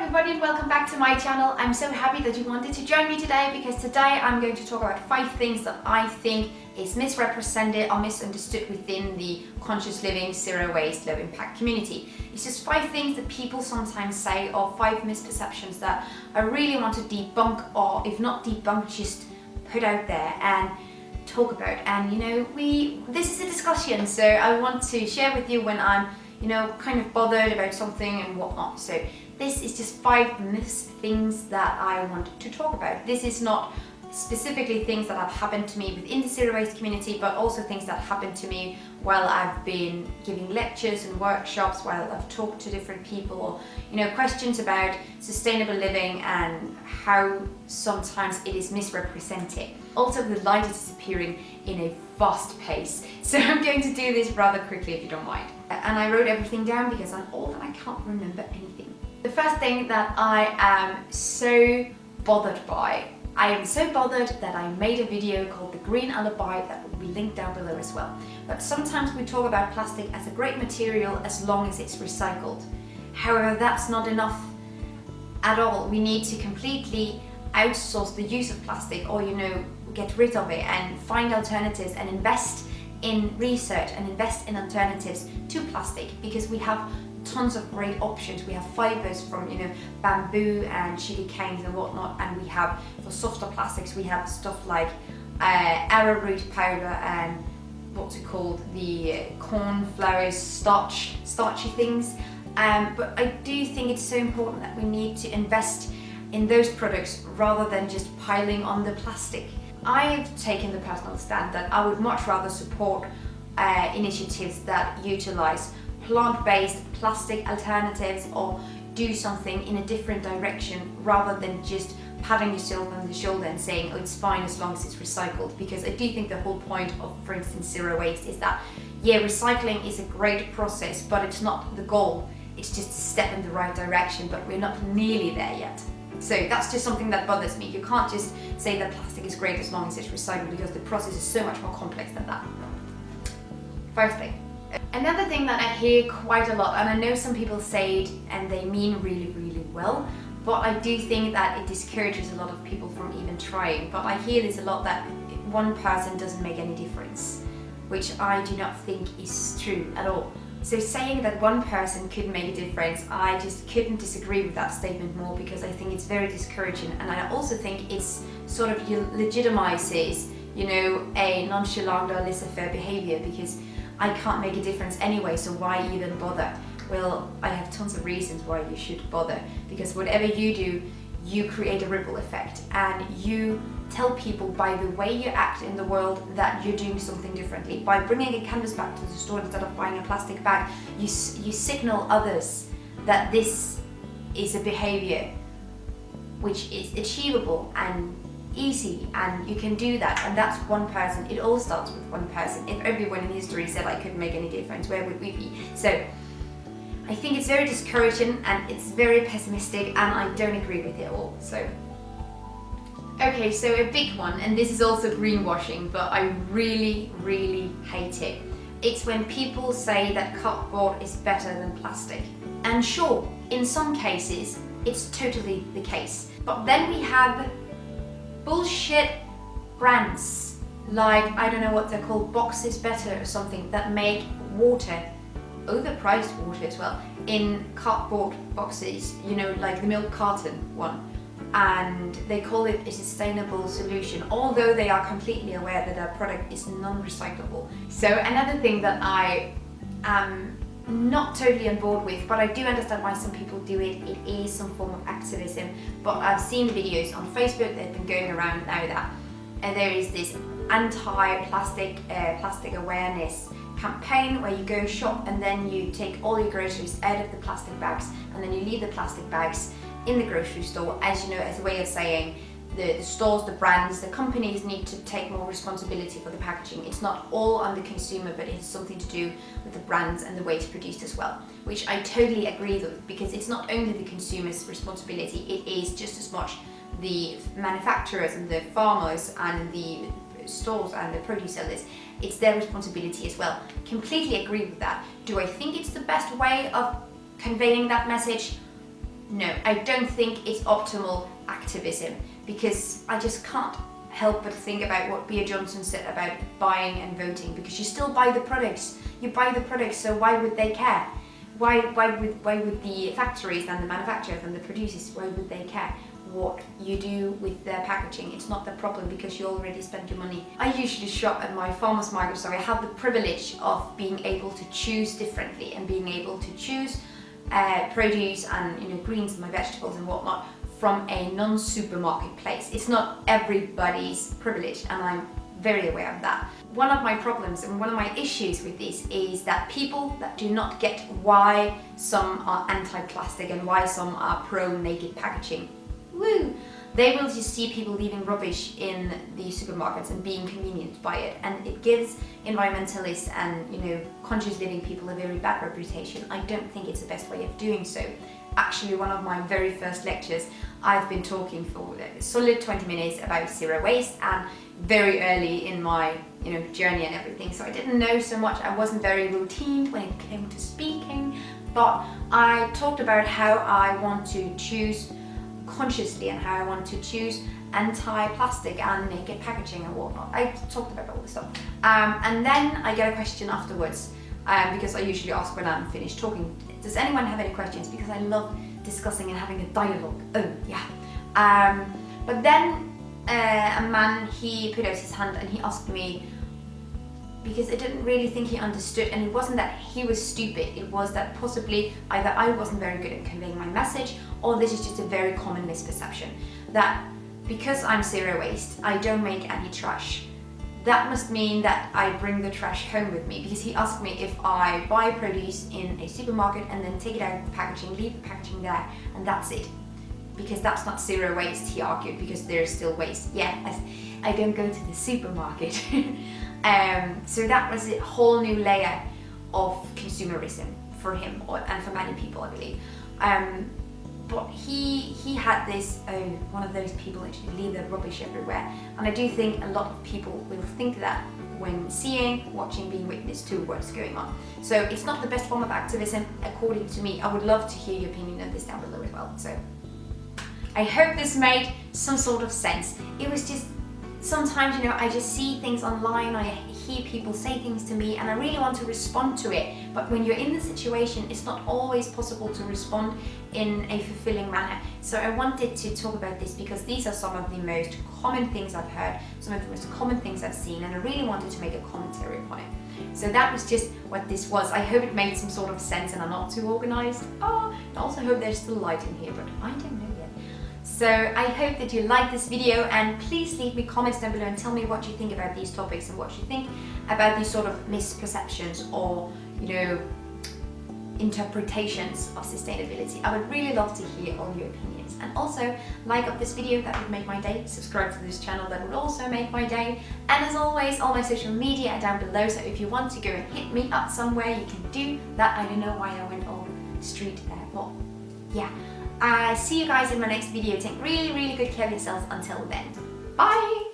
everybody and welcome back to my channel. I'm so happy that you wanted to join me today because today I'm going to talk about 5 things that I think is misrepresented or misunderstood within the conscious living, zero waste, low impact community. It's just 5 things that people sometimes say or 5 misperceptions that I really want to debunk, or if not debunk, just put out there and talk about. And this is a discussion, so I want to share with you when I'm kind of bothered about something and whatnot. So this is just 5 things that I want to talk about. This is not specifically things that have happened to me within the zero waste community, but also things that happened to me while I've been giving lectures and workshops, while I've talked to different people, or questions about sustainable living and how sometimes it is misrepresented. Also, the light is disappearing in a fast pace, so I'm going to do this rather quickly if you don't mind. And I wrote everything down because I'm old and I can't remember anything. The first thing that I am so bothered by, I am so bothered that I made a video called The Green Alibi that will be linked down below as well. But sometimes we talk about plastic as a great material as long as it's recycled. However, that's not enough at all. We need to completely outsource the use of plastic, or get rid of it and find alternatives and invest in research and invest in alternatives to plastic, because we have tons of great options. We have fibers from bamboo and sugar canes and whatnot, and we have, for softer plastics, we have stuff like arrowroot powder and what's it called, the corn flour starchy things. But I do think it's so important that we need to invest in those products rather than just piling on the plastic. I've taken the personal stand that I would much rather support initiatives that utilize plant-based plastic alternatives or do something in a different direction, rather than just patting yourself on the shoulder and saying, oh, it's fine as long as it's recycled. Because I do think the whole point of, for instance, zero waste is that, yeah, recycling is a great process, but it's not the goal. It's just a step in the right direction, but we're not nearly there yet. So that's just something that bothers me. You can't just say that plastic is great as long as it's recycled, because the process is so much more complex than that. First thing. Another thing that I hear quite a lot, and I know some people say it and they mean really, really well, but I do think that it discourages a lot of people from even trying. But I hear this a lot, that one person doesn't make any difference, which I do not think is true at all. So saying that one person could make a difference, I just couldn't disagree with that statement more, because I think it's very discouraging, and I also think it's sort of legitimizes, a nonchalant or laissez-faire behavior, because I can't make a difference anyway, so why even bother? Well, I have tons of reasons why you should bother, because whatever you do, you create a ripple effect, and you tell people by the way you act in the world that you're doing something differently. By bringing a canvas bag to the store instead of buying a plastic bag, you signal others that this is a behavior which is achievable and easy, and you can do that. And that's one person. It all starts with one person. If everyone in history said I couldn't make any difference, where would we be? So I think it's very discouraging and it's very pessimistic, and I don't agree with it at all. So okay, so a big one, and this is also greenwashing, but I really, really hate it. It's when people say that cardboard is better than plastic. And sure, in some cases, it's totally the case. But then we have bullshit brands, like, I don't know what they're called, Boxes Better or something, that make water, overpriced water as well, in cardboard boxes, like the milk carton one. And they call it a sustainable solution, although they are completely aware that their product is non-recyclable. So another thing that I am not totally on board with, but I do understand why some people do it, it is some form of activism. But I've seen videos on Facebook that have been going around now that there is this anti-plastic plastic awareness campaign where you go shop and then you take all your groceries out of the plastic bags, and then you leave the plastic bags in the grocery store, as a way of saying the stores, the brands, the companies need to take more responsibility for the packaging. It's not all on the consumer, but it's something to do with the brands and the way it's produced as well, which I totally agree with, because it's not only the consumer's responsibility, it is just as much the manufacturers and the farmers and the stores and the produce sellers. It's their responsibility as well. Completely agree with that. Do I think it's the best way of conveying that message? No, I don't think it's optimal activism, because I just can't help but think about what Bea Johnson said about buying and voting, because you still buy the products. You buy the products, so why would they care? Why would the factories and the manufacturers and the producers, why would they care what you do with their packaging? It's not their problem, because you already spent your money. I usually shop at my farmer's market, so I have the privilege of being able to choose differently and being able to choose produce and greens and my vegetables and whatnot from a non-supermarket place. It's not everybody's privilege, and I'm very aware of that. One of my problems and one of my issues with this is that people that do not get why some are anti-plastic and why some are pro-naked packaging, they will just see people leaving rubbish in the supermarkets and being convenienced by it, and it gives environmentalists and conscious living people a very bad reputation. I don't think it's the best way of doing so. Actually, one of my very first lectures, I've been talking for a solid 20 minutes about zero waste, and very early in my journey and everything, so I didn't know so much. I wasn't very routine when it came to speaking, but I talked about how I want to choose consciously and how I want to choose anti-plastic and naked packaging and whatnot. I talked about all this stuff, and then I get a question afterwards, because I usually ask when I'm finished talking, does anyone have any questions, because I love discussing and having a dialogue. But then a man, he put out his hand and he asked me, because I didn't really think he understood, and it wasn't that he was stupid, it was that possibly either I wasn't very good at conveying my message, or this is just a very common misperception, that because I'm zero waste, I don't make any trash. That must mean that I bring the trash home with me, because he asked me if I buy produce in a supermarket and then take it out of the packaging, leave the packaging there, and that's it. Because that's not zero waste, he argued, because there's still waste. Yeah, I don't go to the supermarket. So that was a whole new layer of consumerism for him, and for many people, I believe. But he had this, one of those people that actually leave their rubbish everywhere. And I do think a lot of people will think that when seeing, watching, being witness to what's going on. So it's not the best form of activism, according to me. I would love to hear your opinion on this down below as well. So I hope this made some sort of sense. It was just, sometimes, I just see things online, I hear people say things to me, and I really want to respond to it. But when you're in the situation, it's not always possible to respond in a fulfilling manner. So I wanted to talk about this because these are some of the most common things I've heard, some of the most common things I've seen, and I really wanted to make a commentary upon it. So that was just what this was. I hope it made some sort of sense and I'm not too organized. I also hope there's still light in here, but I don't know yet. So I hope that you liked this video, and please leave me comments down below and tell me what you think about these topics and what you think about these sort of misperceptions or, interpretations of sustainability. I would really love to hear all your opinions. And also, like up this video, that would make my day. Subscribe to this channel, that would also make my day. And as always, all my social media are down below, so if you want to go and hit me up somewhere, you can do that. I don't know why I went all street see you guys in my next video. Take really, really good care of yourselves until then. Bye!